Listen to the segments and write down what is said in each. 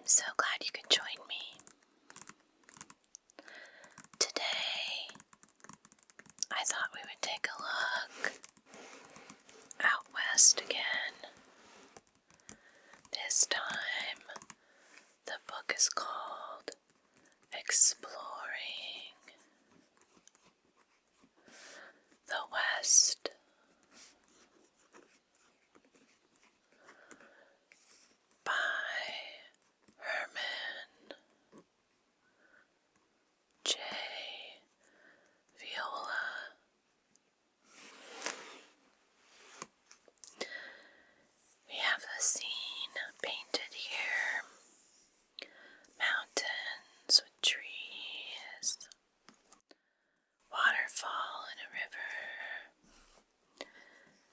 I'm so glad you could join me. Today, I thought we would take a look out west again. This time, the book is called Exploring the West. By Herman J. Viola. We have the scene painted here. Mountains with trees, waterfall and a river.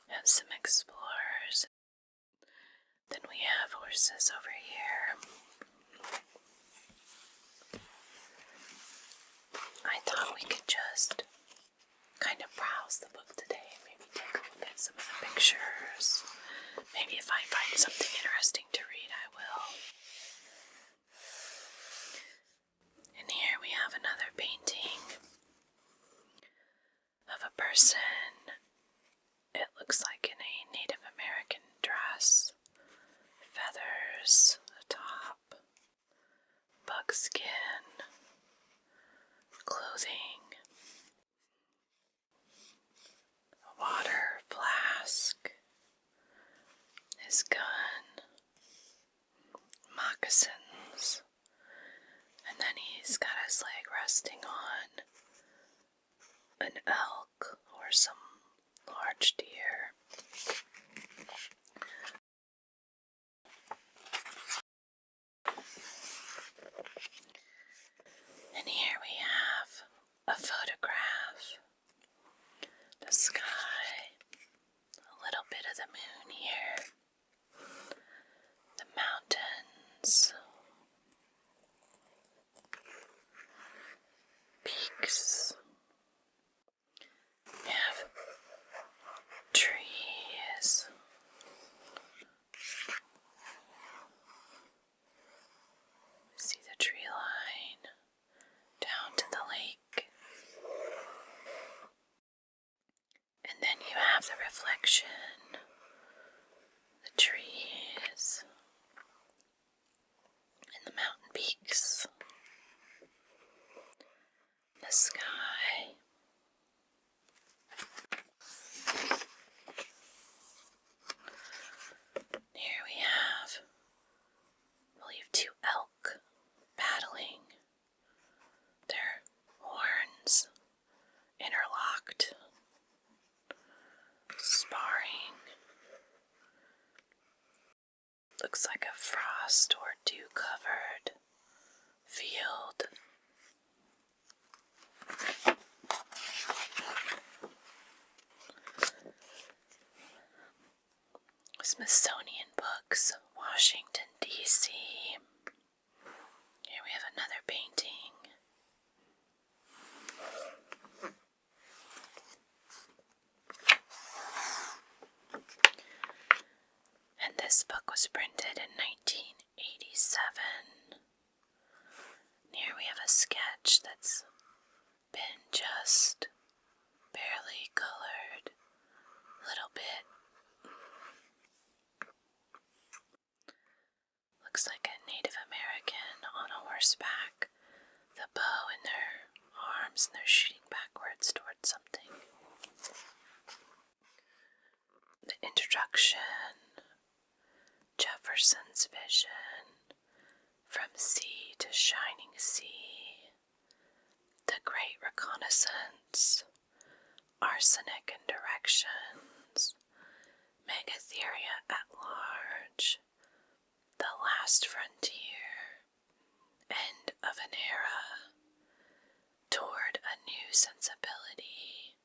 Have some explorers. Then we have horses over here. I thought we could just kind of browse the book today, maybe take a look at some of the pictures. Maybe if I find something interesting to read, I will. And here we have another painting of a person. It looks like in a Native American dress. Feathers atop, buckskin, clothing, a water flask, his gun, moccasins, and then he's got his leg resting on an elk or some large deer. And here we have a photograph. The sky, a little bit of the moon here, the mountains, peaks. We have trees. See the tree line down to the lake. And then you have the reflection, the trees, and the mountain peaks, the sky. Here we have, I believe, two elk battling, their horns interlocked, sparring. Looks like a frost or dew-covered field. Smithsonian Books, Washington, D.C. Here we have another painting. And this book was printed in 1987. Here we have a sketch that's been just barely colored a little bit. Looks like a Native American on a horseback, the bow in their arms, and they're shooting backwards towards something. The introduction, Jefferson's vision, from sea to shining sea, the great reconnaissance, arsenic and directions, megatheria at large, the last frontier, end of an era, toward a new sensibility.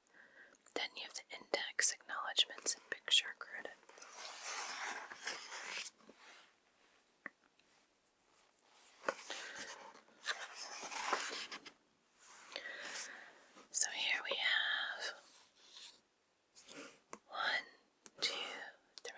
Then you have the index, acknowledgments, and picture credits. So here we have 1, 2, 3,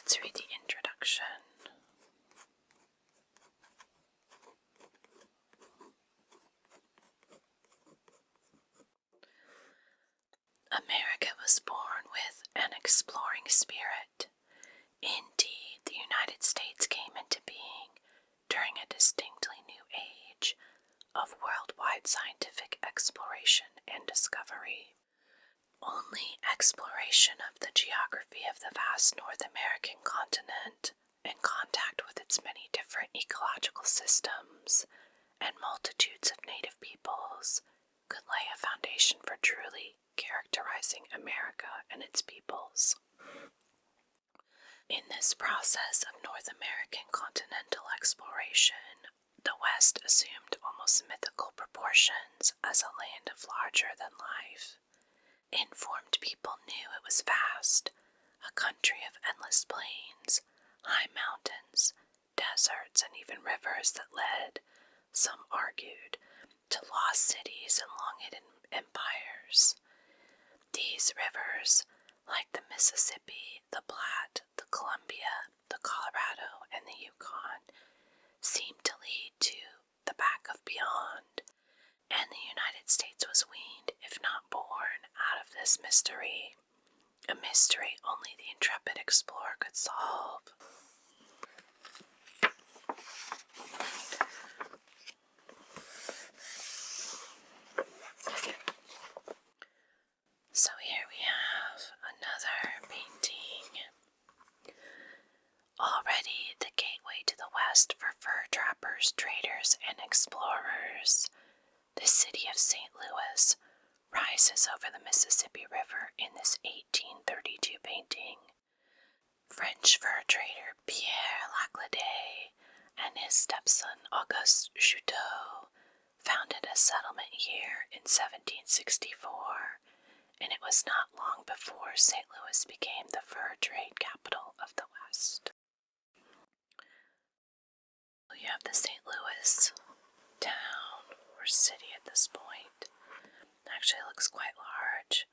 Let's read the introduction. America was born with an exploring spirit. Indeed, the United States came into being during a distinctly new age of worldwide scientific exploration and discovery. Only exploration of the geography of the vast North American continent and contact with its many different ecological systems and multitudes of native peoples could lay a foundation for truly characterizing America and its peoples. In this process of North American continental exploration, the West assumed almost mythical proportions as a land of larger than life. Informed people knew it was vast, a country of endless plains, high mountains, deserts, and even rivers that led, some argued, to lost cities and long-hidden empires. These rivers, like the Mississippi, the Platte, the Columbia, the Colorado, and the Yukon, seemed to lead to the back of beyond, and the United States was weaned, if not born, out of this mystery, a mystery only the intrepid explorer could solve. So here we have another painting. Already the gateway to the West for fur trappers, traders, and explorers, the city of St. Louis rises over the Mississippi River in this 1832 painting. French fur trader Pierre Laclede and his stepson Auguste Chouteau founded a settlement here in 1764, and it was not long before St. Louis became the fur trade capital of the West. You have the St. Louis town or city at this point. Actually, it looks quite large.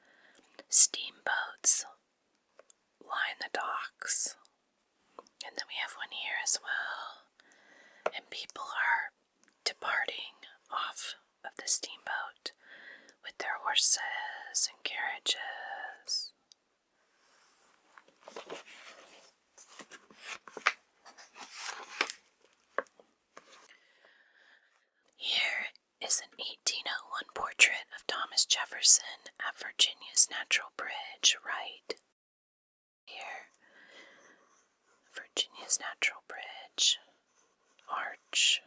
Steamboats line the docks, and then we have one here as well. And people are departing off of the steamboat with their horses and carriages. Here is an 1801 portrait of Thomas Jefferson at Virginia's Natural Bridge, right here. Virginia's Natural Bridge, arch.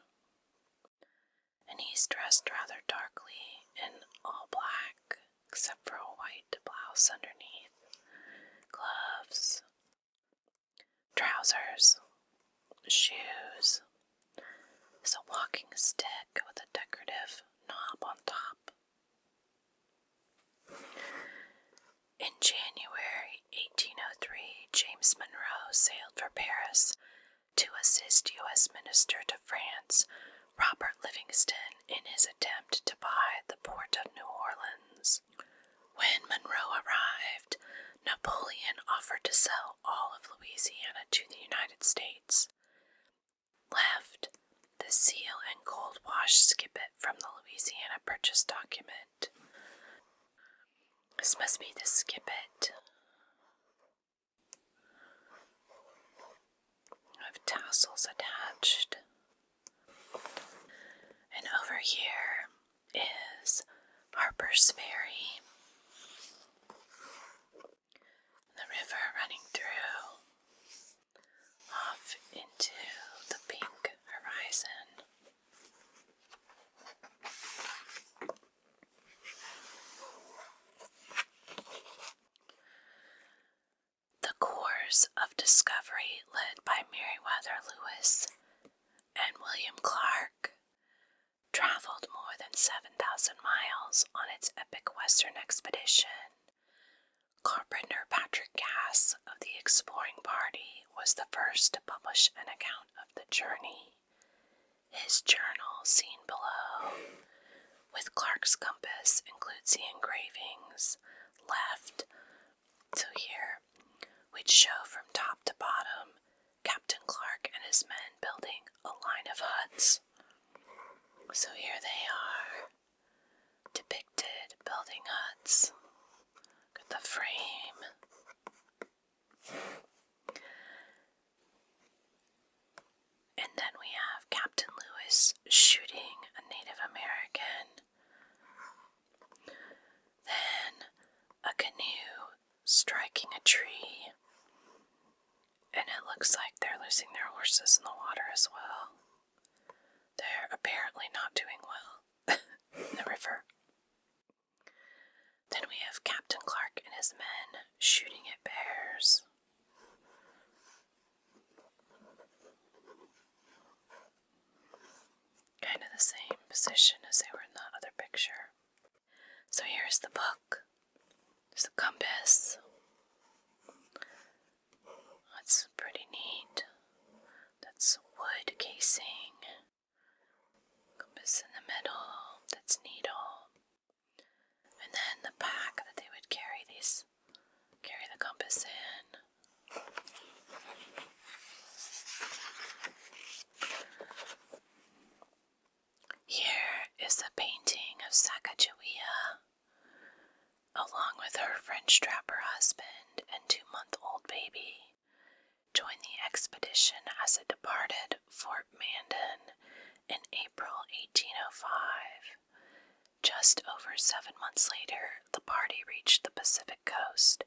And he's dressed rather darkly in all black, except for a white blouse underneath, gloves, trousers, shoes. Is a walking stick with a decorative knob on top. In January 1803, James Monroe sailed for Paris to assist U.S. Minister to France, Robert Livingston, in his attempt to buy the port of New Orleans. When Monroe arrived, Napoleon offered to sell all of Louisiana to the United States, left the seal and gold wash skippet from the Louisiana Purchase document. This must be the skippet. Have tassels attached. And over here is Harper's Ferry. The river running through off into the pink horizon. The Corps of Discovery, led by Meriwether Lewis and William Clark, traveled more than 7,000 miles on its epic western expedition. Carpenter Patrick Cass of the exploring party was the first to publish an account of the journey. His journal, seen below, with Clark's compass, includes the engravings left. So here which show from top to bottom Captain Clark and his men building a line of huts. So here they are, depicted building huts. Look at the frame. And then we have Captain Lewis shooting a Native American. Then a canoe striking a tree. And it looks like they're losing their horses in the water as well. They're apparently not doing well in the river. Then we have Captain Clark and his men shooting at bears. Kind of the same position as they were in the other picture. So here's the book. There's the compass. That's pretty neat. That's wood casing. Compass in the middle. That's needle. And then the pack that they would carry the compass in. Here is a painting of Sacagawea, along with her French trapper husband and 2-month-old baby, joined the expedition as it departed Fort Mandan in April 1805. Just over 7 months later, the party reached the Pacific coast,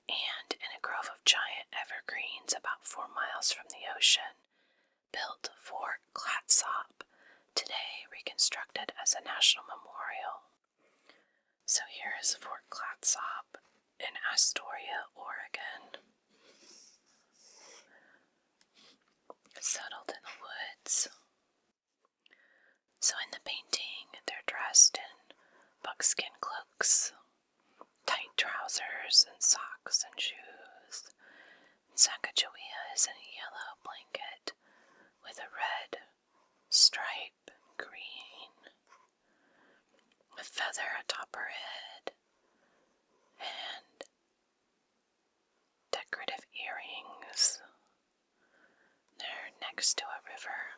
and in a grove of giant evergreens about 4 miles from the ocean, built Fort Clatsop, today reconstructed as a national memorial. So here is Fort Clatsop in Astoria, Oregon. Settled in the woods. So in the painting, they're dressed in buckskin cloaks, tight trousers, and socks and shoes. And Sacagawea is in a yellow blanket with a red stripe, green, a feather atop her head, and decorative earrings. They're next to a river.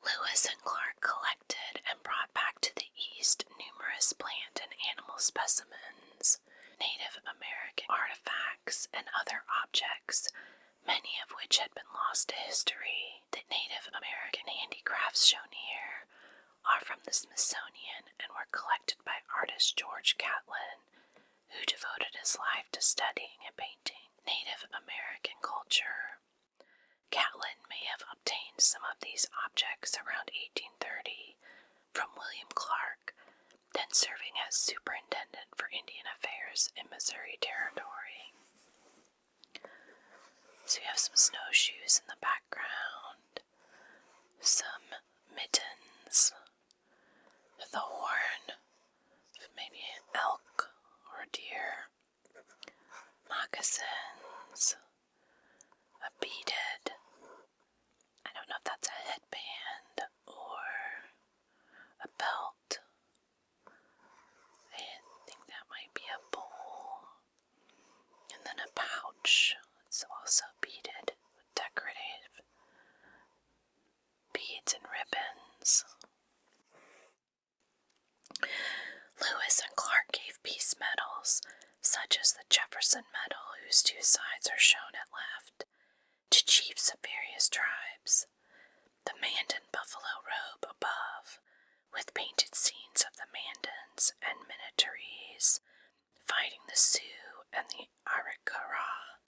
Lewis and Clark collected and brought back to the East numerous plant and animal specimens, Native American artifacts, and other objects, many of which had been lost to history. The Native American handicrafts shown here are from the Smithsonian and were collected by artist George Catlin, who devoted his life to studying and painting Native American culture. Catlin may have obtained some of these objects around 1830 from William Clark, then serving as superintendent for Indian Affairs in Missouri Territory. So you have some snowshoes in the background, some mittens, the horn of maybe an elk or a deer, moccasins, a beaded, I don't know if that's a headband or a belt. I think that might be a bowl. And then a pouch. It's also beaded with decorative beads and ribbons. Lewis and Clark gave peace medals, such as the Jefferson Medal, whose 2 sides are shown at left, to chiefs of various tribes. The Mandan buffalo robe above, with painted scenes of the Mandans and Minnetarees fighting the Sioux and the Arikara,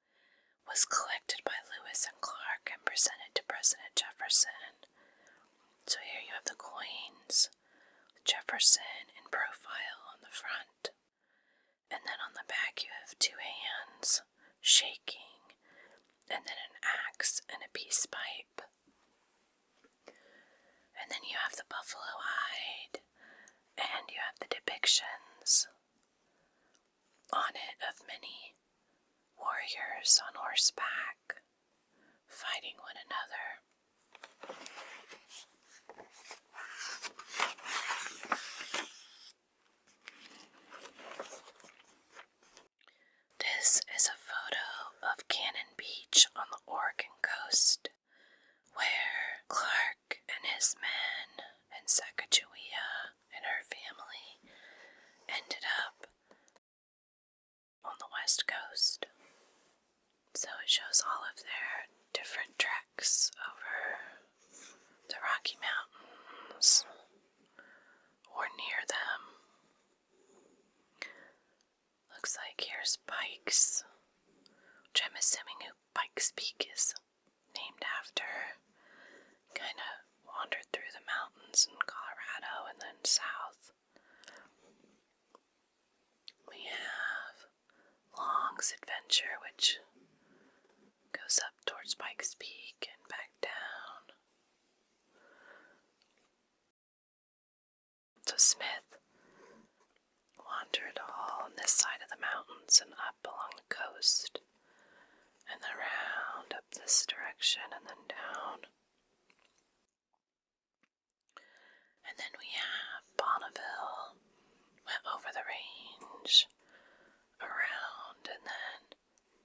was collected by Lewis and Clark and presented to President Jefferson. So here you have the coins, with Jefferson in profile on the front, and then on the back you have 2 hands shaking, and then an axe and a peace pipe. And then you have the buffalo hide, and you have the depictions on it of many warriors on horseback fighting one another. This is a photo of Cannon Beach on the Oregon coast, where Clark and his men and Sacagawea and her family ended up on the west coast. So it shows all of their different treks over the Rocky Mountains or near them. Looks like here's Pikes, which I'm assuming who Pikes Peak is named after. Kind of wandered through the mountains in Colorado and then south. We have Long's Adventure, which goes up towards Pikes Peak and back down. So Smith wandered all on this side of the mountains and up along the coast, and then around up this direction and then down. And then we have Bonneville, went over the range, around, and then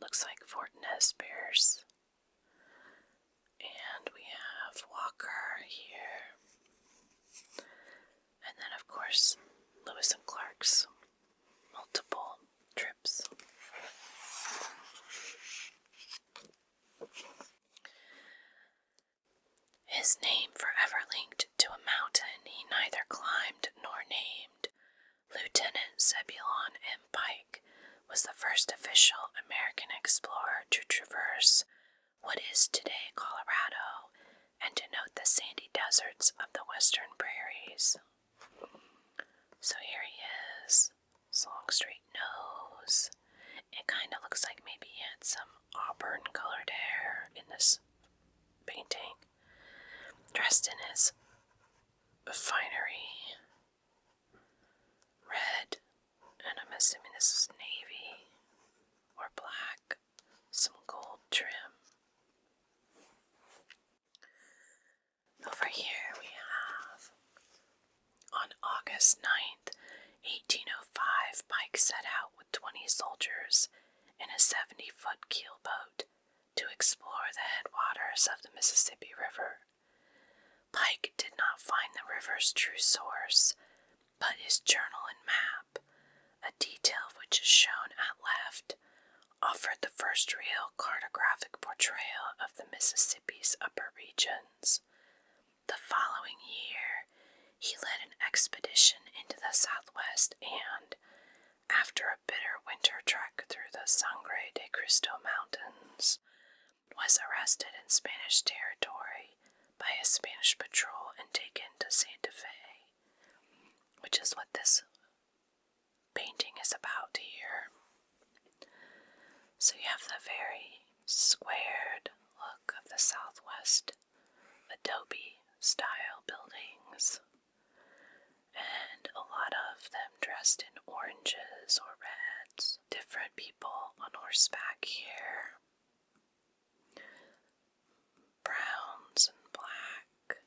looks like Fort Nez Perce. And we have Walker here. And then, of course, Lewis and Clark's multiple trips. His name forever linked to a mountain he neither climbed nor named, Lieutenant Zebulon M. Pike was the first official American explorer to traverse what is today Colorado and to note the sandy deserts of the western prairies. So here he is, his long straight nose. It kind of looks like maybe he had some auburn colored hair in this painting. Dressed in his finery, red, and I'm assuming this is navy or black, some gold trim. Over here we have, on August 9th, 1805, Pike set out with 20 soldiers in a 70-foot keelboat to explore the headwaters of the Mississippi River. Pike did not find the river's true source, but his journal and map, a detail of which is shown at left, offered the first real cartographic portrayal of the Mississippi's upper regions. The following year, he led an expedition into the southwest and, after a bitter winter trek through the Sangre de Cristo Mountains, was arrested in Spanish territory by a Spanish patrol and taken to Santa Fe, which is what this painting is about here. So you have the very squared look of the Southwest adobe style buildings, and a lot of them dressed in oranges or reds. Different people on horseback here. Browns and black.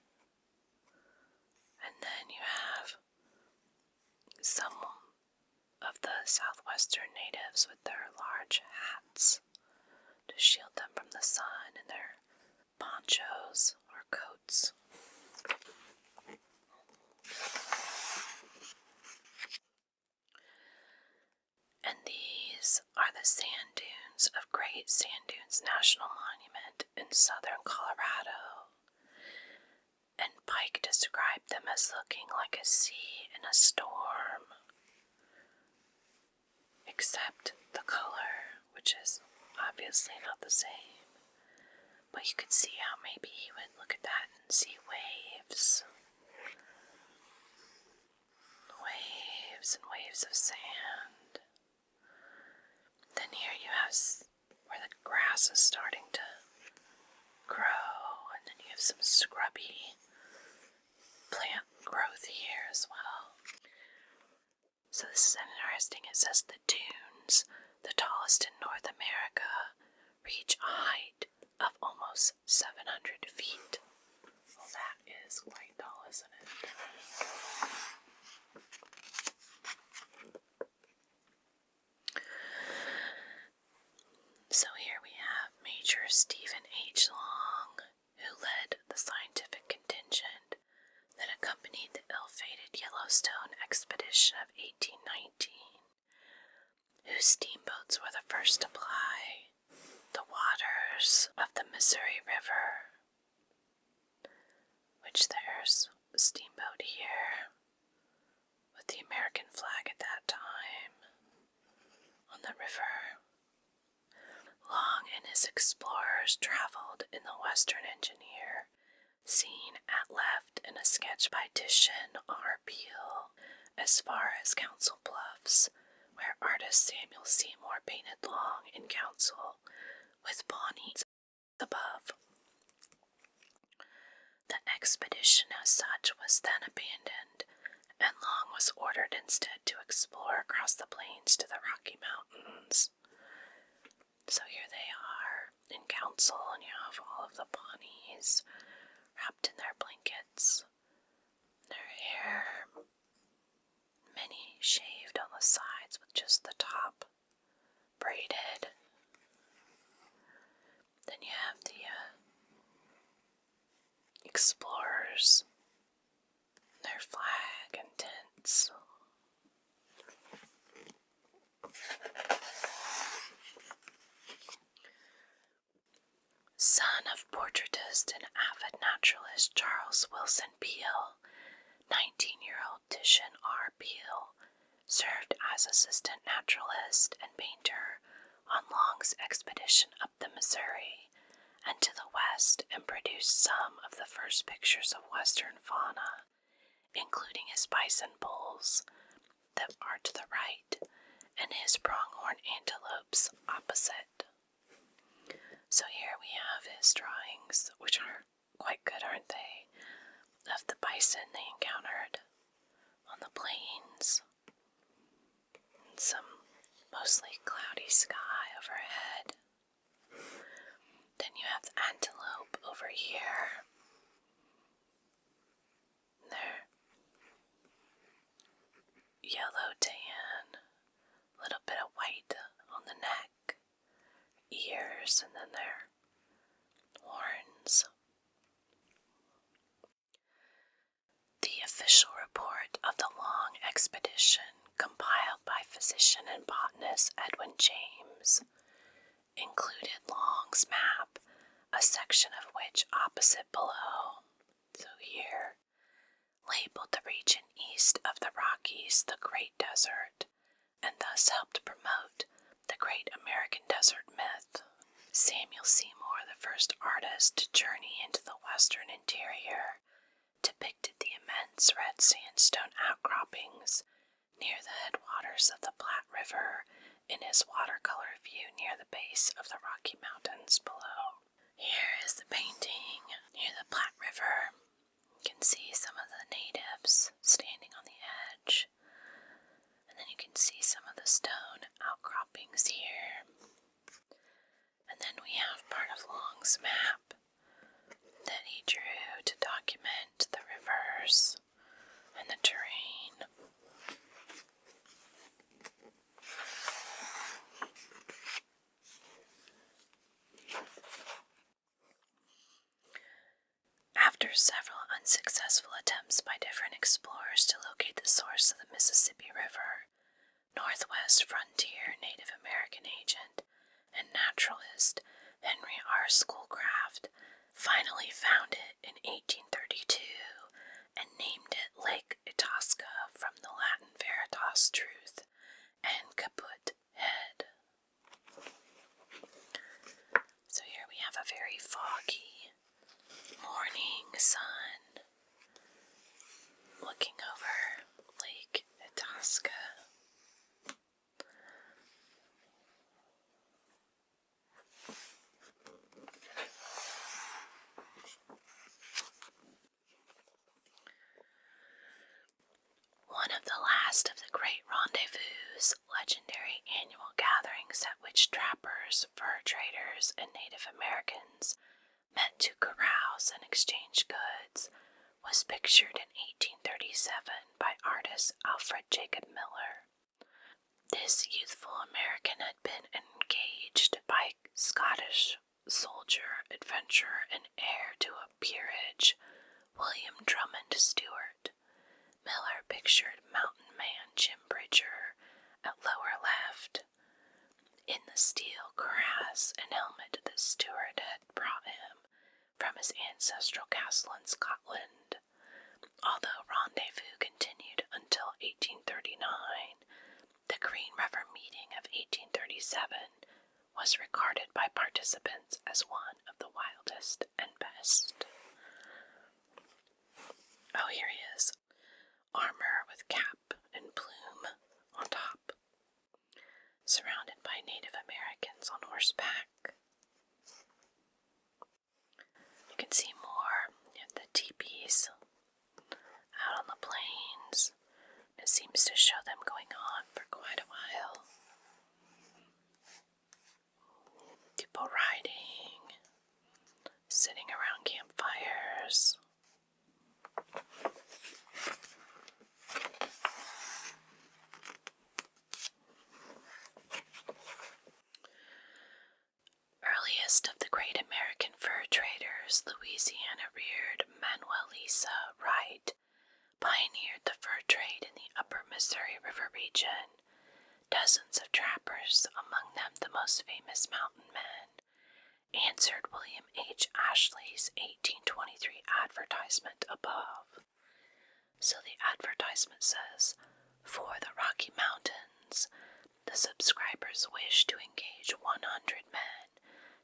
And then you have some of the southwestern natives with their large hats to shield them from the sun, and their ponchos or coats. And these are the sand dunes of Great Sand Dunes National Monument in southern Colorado. And Pike described them as looking like a sea in a storm, except the color, which is obviously not the same. But you could see how maybe he would look at that and see waves. Waves and waves of sand. Then here you have where the grass is starting to grow, and then you have some scrubby plant growth here as well. So this is interesting. It says the dunes, the tallest in North America, reach a height of almost 700 feet. that is quite tall, isn't it? So here we have Major Stephen H. Long, who led the scientific contingent that accompanied the ill-fated Yellowstone expedition of 1819, whose steamboats were the first to ply the waters of the Missouri River, which there's a steamboat here with the American flag at that time on the river. Long and his explorers traveled in the Western Engineer, seen at left in a sketch by Titian R. Peale, as far as Council Bluffs, where artist Samuel Seymour painted Long in council with Pawnees above. The expedition as such was then abandoned, and Long was ordered instead to explore across the plains to the Rocky Mountains. So here they are in council, and you have all of the Pawnees wrapped in their blankets, their hair, many shaved on the sides with just the top braided. Then you have the explorers, their flag and tents. Son of portraitist and avid naturalist Charles Wilson Peale, 19-year-old Titian R. Peale served as assistant naturalist and painter on Long's expedition up the Missouri and to the west, and produced some of the first pictures of western fauna, including his bison bulls that are to the right and his pronghorn antelopes opposite. So here we have his drawings, which are quite good, aren't they, of the bison they encountered on the plains. And some mostly cloudy sky overhead. Then you have the antelope over here. They're yellow tan, a little bit of white on the neck, ears, and then their horns. The official report of the Long expedition, compiled by physician and botanist Edwin James, included Long's map, a section of which opposite below, so here, labeled the region east of the Rockies the Great Desert, and thus helped promote the Great American Desert myth. Samuel Seymour, the first artist to journey into the western interior, depicted the immense red sandstone outcroppings near the headwaters of the Platte River in his watercolor view near the base of the Rocky Mountains below. Here is the painting near the Platte River. You can see some of the natives standing on the edge, and then you can see some of the stone outcroppings here. And then we have part of Long's map that he drew to document the rivers and the terrain. After several unsuccessful attempts by different explorers to locate the source of the Mississippi River, Northwest Frontier Native American agent and naturalist Henry R. Schoolcraft finally found it in 1832 and named it Lake Itasca from the Latin veritas, truth, and caput, head. So here we have a very foggy morning sun looking over Lake Itasca. One of the last of the great rendezvous, legendary annual gatherings at which trappers, fur traders, and Native Americans met to carouse and exchange goods, This youthful American had been engaged by Scottish soldier, adventurer, and heir to a peerage, William Drummond Stewart. Miller pictured mountain man Jim Bridger at lower left in the steel cuirass and helmet that Stewart had brought him from his ancestral castle in Scotland. Although rendezvous continued until 1839, the Green River meeting of 1837 was regarded by participants as one of the wildest and best. Oh, here he is. Armor with cap and plume on top, surrounded by Native Americans on horseback. You can see more of the teepees out on the plains. It seems to show them going on for quite a while. People riding, sitting around campfires. Earliest of the great American fur traders, Louisiana reared Manuelisa Wright, pioneered the fur trade in the upper Missouri River region. Dozens of trappers, among them the most famous mountain men, answered William H. Ashley's 1823 advertisement above. So the advertisement says, "For the Rocky Mountains, the subscribers wish to engage 100 men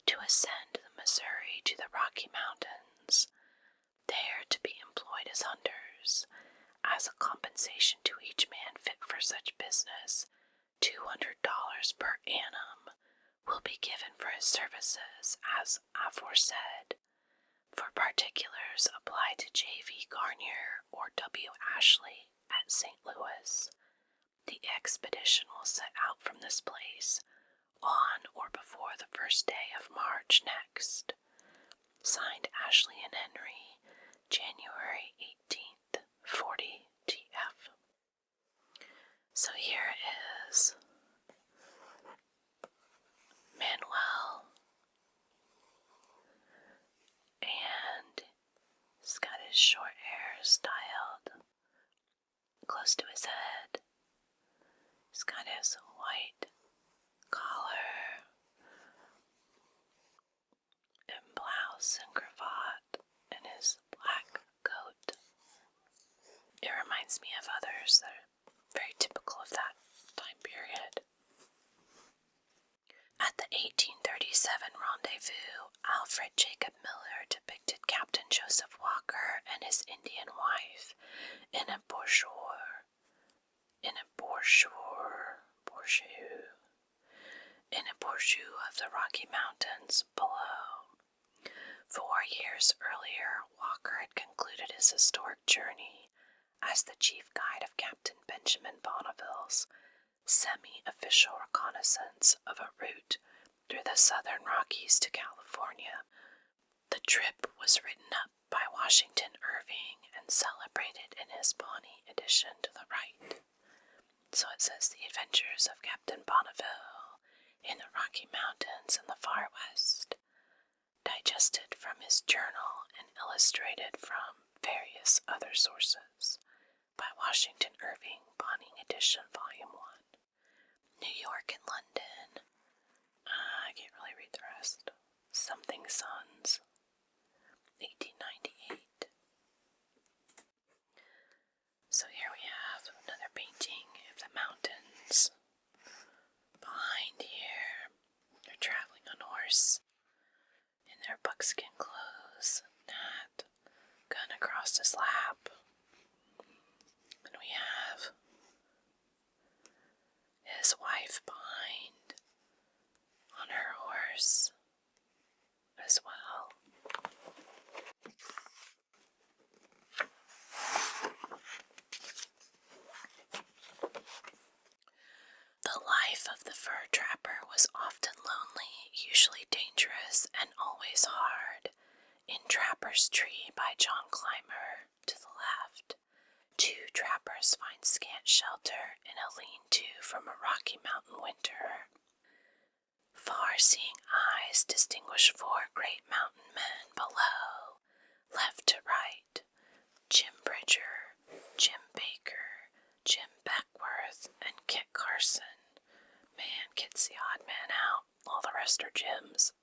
to ascend the Missouri to the Rocky Mountains, there to be employed as hunters. As a compensation to each man fit for such business, $200 per annum will be given for his services as aforesaid. For particulars, apply to J.V. Garnier or W. Ashley at St. Louis. The expedition will set out from this place on or before the first day of March next. Signed, Ashley and Henry, January 18th, 40 TF." So here is Manuel, and he's got his short hair styled close to his head. He's got his white collar and blouse and cravat and his black coat. It reminds me of others that are very typical of that time period. At the 1837 rendezvous, Alfred Jacob Miller depicted Captain Joseph Walker and his Indian wife in a bourgeois of the Rocky Mountains below. 4 years earlier, Walker had concluded his historic journey as the chief guide of Captain Benjamin Bonneville's semi-official reconnaissance of a route through the southern Rockies to California. The trip was written up by Washington Irving and celebrated in his Pawnee edition to the right. So it says The Adventures of Captain Bonneville in the Rocky Mountains in the Far West, digested from his journal and illustrated from various other sources by Washington Irving, Pawnee edition, Volume 1. New York and London. I can't really read the rest. Something Sons, 1898. So here we have another painting of the mountains. Behind here, they're traveling on horse in their buckskin clothes, hat, gun across his lap. And we have his wife behind on her horse as well. The life of the fur trapper was often lonely, usually dangerous, and always hard. In Trapper's Tree by John Clymer, to the left, Two trappers find scant shelter in a lean-to from a Rocky Mountain winter. Far-seeing eyes distinguish four great mountain men below, left to right: Jim Bridger, Jim Baker, Jim Beckworth, and Kit Carson. Man, Kit's the odd man out. All the rest are Jims.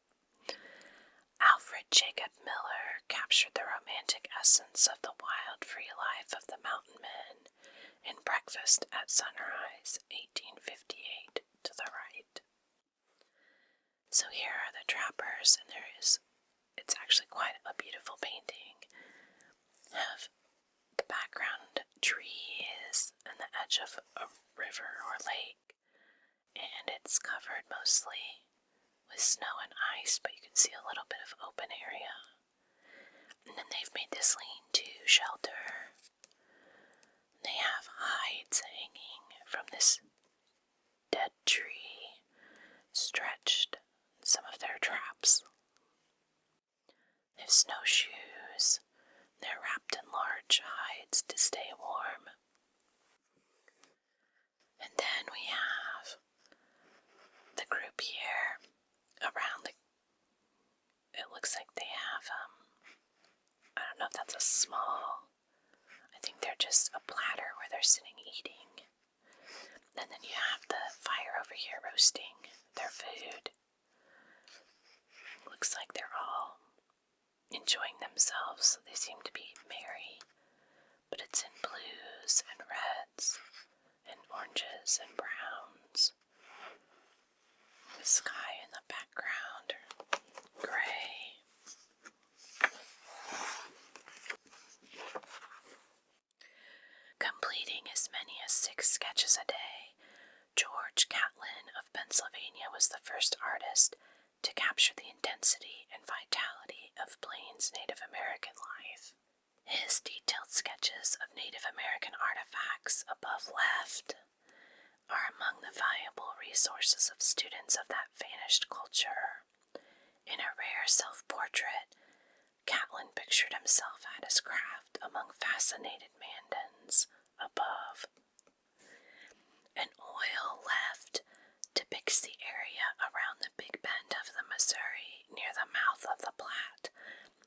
Alfred Jacob Miller captured the romantic essence of the wild, free life of the mountain men in Breakfast at Sunrise, 1858, to the right. So here are the trappers, and it's actually quite a beautiful painting. Have the background trees and the edge of a river or lake, and it's covered mostly with snow and ice, but you can see a little bit of open area. And then they've made this lean-to shelter. They have hides hanging from this dead tree, stretched in some of their traps. They have snowshoes. They're wrapped in large hides to stay warm. And then we have the group here around it looks like they have, I don't know if that's a small, I think they're just a platter where they're sitting eating. And then you have the fire over here roasting their food. Looks like they're all enjoying themselves. They seem to be merry, but it's in blues and reds and oranges and browns. The sky in the background are gray. Completing as many as 6 sketches a day, George Catlin of Pennsylvania was the first artist to capture the intensity and vitality of Plains Native American life. His detailed sketches of Native American artifacts above left are among the valuable resources of students of that vanished culture. In a rare self-portrait, Catlin pictured himself at his craft among fascinated Mandans above. An oil left depicts the area around the Big Bend of the Missouri near the mouth of the Platte,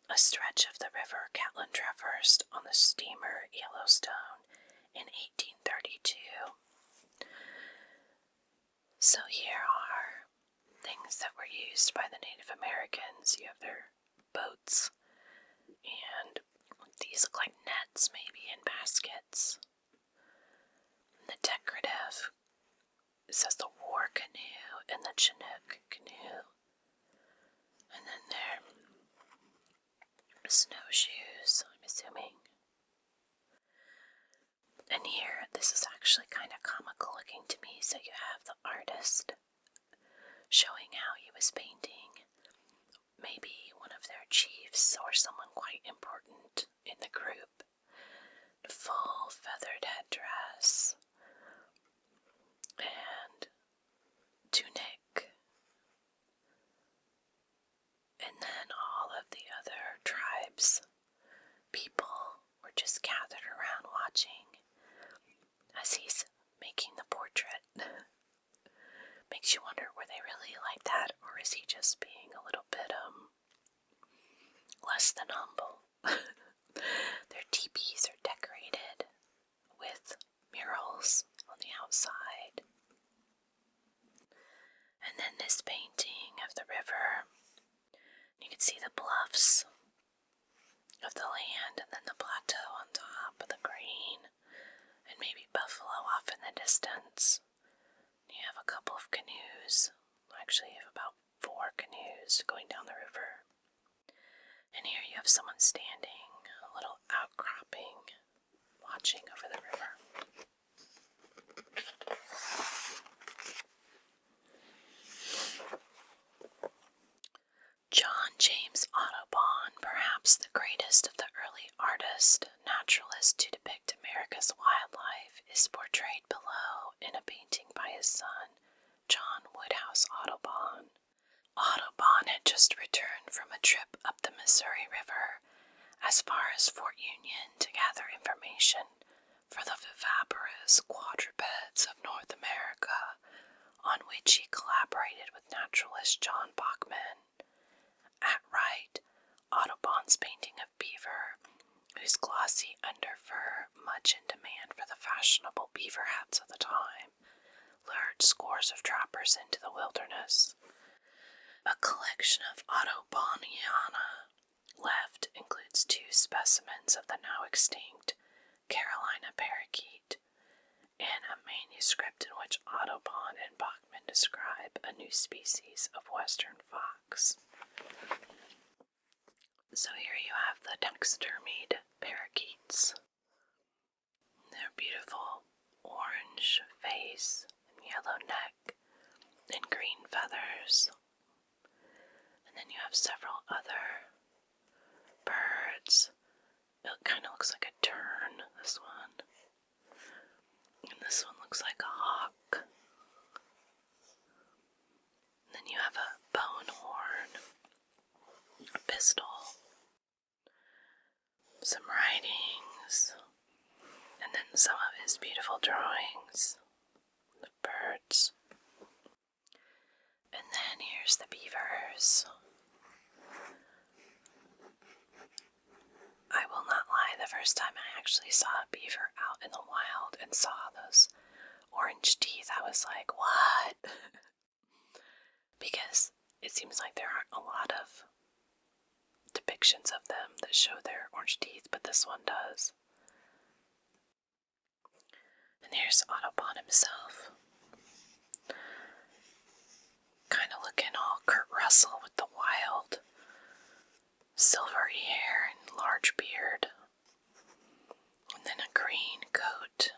a stretch of the river Catlin traversed on the steamer Yellowstone in 1832. So here are things that were used by the Native Americans. You have their boats, and these look like nets maybe in baskets. The decorative, it says the war canoe and the Chinook canoe. And then there are snowshoes, I'm assuming. And here, this is actually kind of comical looking to me. So you have the artist showing how he was painting maybe one of their chiefs or someone quite important in the group. Full feathered headdress and tunic. And then all of the other tribes, people were just gathered around watching as he's making the portrait. Makes you wonder, were they really like that, or is he just being a little bit, less than humble? Their teepees are decorated with murals on the outside. And then this painting of the river. You can see the bluffs of the land, and then the plateau on top of the green, and maybe buffalo off in the distance. You have a couple of canoes. Actually, you have about 4 canoes going down the river. And here you have someone standing, a little outcropping, watching over the river. John James Audubon, perhaps the greatest of the early artists, naturalists to depict America's wildlife, is portrayed below in a painting by his son, John Woodhouse Audubon. Audubon had just returned from a trip up the Missouri River as far as Fort Union to gather information for the viviparous quadrupeds of North America, on which he collaborated with naturalist John Bachman. At right, Audubon's painting of beaver, whose glossy underfur, much in demand for the fashionable beaver hats of the time, lured scores of trappers into the wilderness. A collection of Auduboniana left includes 2 specimens of the now extinct Carolina parakeet and a manuscript in which Audubon and Bachman describe a new species of western fox. So here you have the taxidermied parakeets. Their beautiful orange face and yellow neck and green feathers. And then you have several other birds. It kind of looks like a tern, this one. And this one looks like a hawk. And then you have a bow and horn, a pistol, some writings, and then some of his beautiful drawings, the birds. And then here's the beavers. I will not lie, the first time I actually saw a beaver out in the wild and saw those orange teeth, I was like, what? Because it seems like there aren't a lot of depictions of them that show their orange teeth, but this one does. And here's Audubon himself. Kind of looking all Kurt Russell with the wild silvery hair and large beard. And then a green coat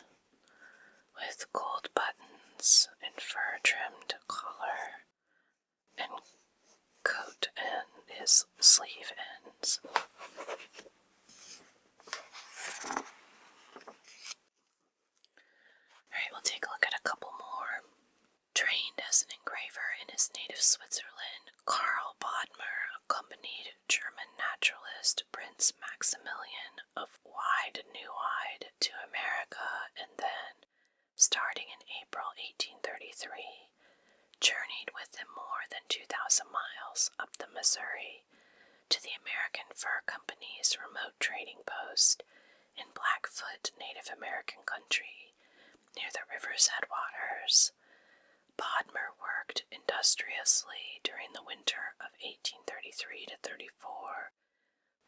with gold buttons and fur-trimmed collar and coat and his sleeve ends. Alright, we'll take a look at a couple more. Trained as an engraver in his native Switzerland, Karl Bodmer accompanied German naturalist Prince Maximilian of Wied-Neuwied to America and then, starting in April 1833, journeyed with him more than 2,000 miles up the Missouri to the American Fur Company's remote trading post in Blackfoot Native American country near the river's headwaters. Bodmer worked industriously during the winter of 1833 to 34,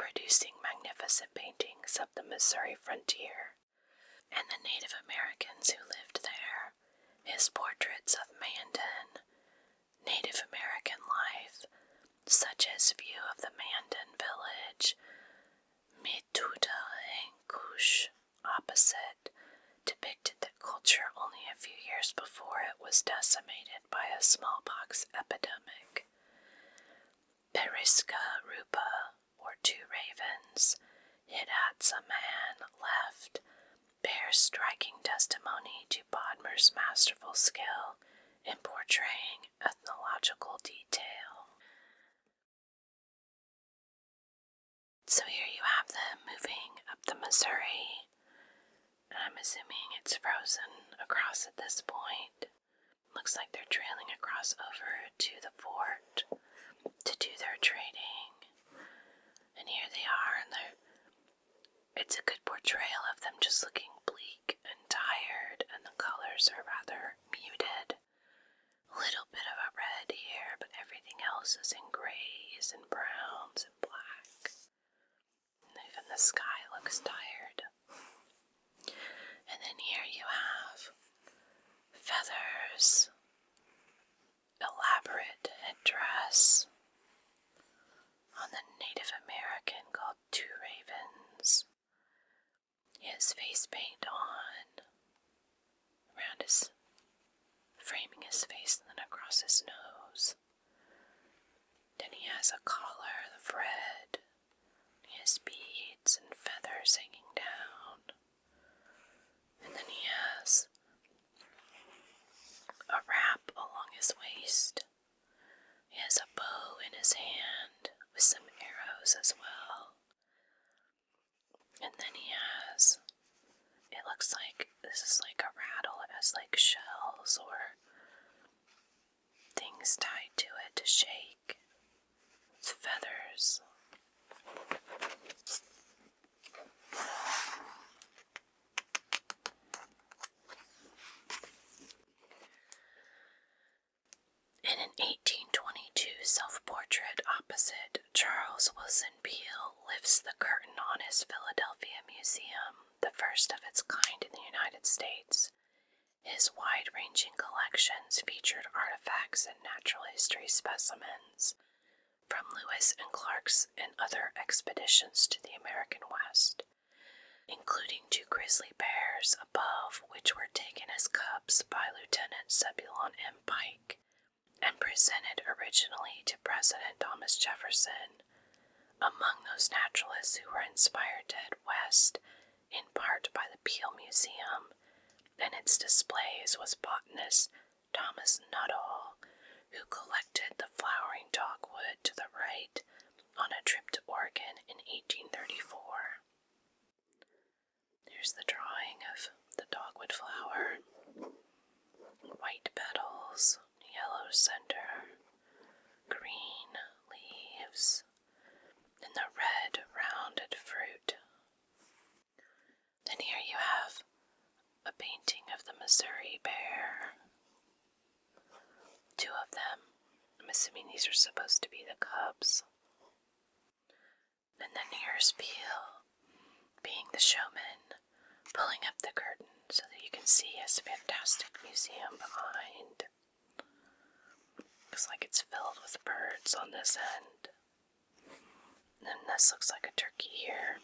producing magnificent paintings of the Missouri frontier and the Native Americans who lived there, his portraits of Mandan, Native American life, such as view of the Mandan village, Metuta Hankush, opposite, depicted that culture only a few years before it was decimated by a smallpox epidemic. Periska Rupa, or 2 ravens, hit at some man left, bears striking testimony to Bodmer's masterful skill in portraying ethnological detail. So here you have them moving up the Missouri, and I'm assuming it's frozen across at this point. Looks like they're trailing across over to the fort to do their trading. And here they are, and it's a good portrayal of them just looking bleak and tired, and the colors are rather muted. A little bit of a red here, but everything else is in grays and browns and black. And even the sky looks tired. And then here you have feathers, elaborate headdress on the Native American called 2 ravens. He has face paint on around framing his face and then across his nose. Then he has a collar of red. He has beads and feathers hanging down. And then he has a wrap along his waist. He has a bow in his hand with some arrows as well. And then he has, it looks like things tied to it to shake. With feathers. In an 1822 self-portrait opposite Charles Wilson Peale lifts the curtain on his Philadelphia museum, the first of its kind in the United States. His wide-ranging collections featured artifacts and natural history specimens from Lewis and Clark's and other expeditions to the American West, including 2 grizzly bears above, which were taken as cubs by Lieutenant Zebulon M. Pike and presented originally to President Thomas Jefferson. Among those naturalists who were inspired to head west, in part by the Peale Museum and its displays, was botanist Thomas Nuttall, who collected the flowering dogwood to the right on a trip to Oregon in 1834. There's the drawing of the dogwood flower. White petals, yellow center, green leaves, and the red rounded fruit. Then here you have a painting of the Missouri bear. 2 of them. I'm assuming these are supposed to be the cubs. And then here's Peale, being the showman, pulling up the curtain so that you can see his fantastic museum behind. Looks like it's filled with birds on this end. And then this looks like a turkey here.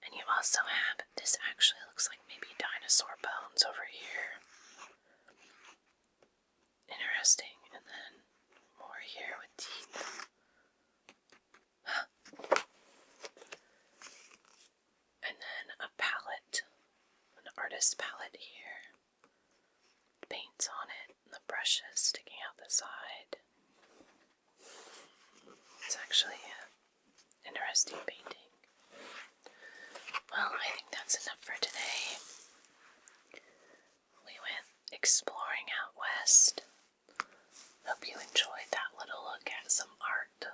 And you also have, this actually looks like maybe dinosaur bones over here. Interesting. And then more here with teeth. And then a palette, an artist's palette here. Paints on it, and the brushes sticking out the side. It's actually an interesting painting. Well, I think that's enough for today. We went exploring out west. Hope you enjoyed that little look at some art.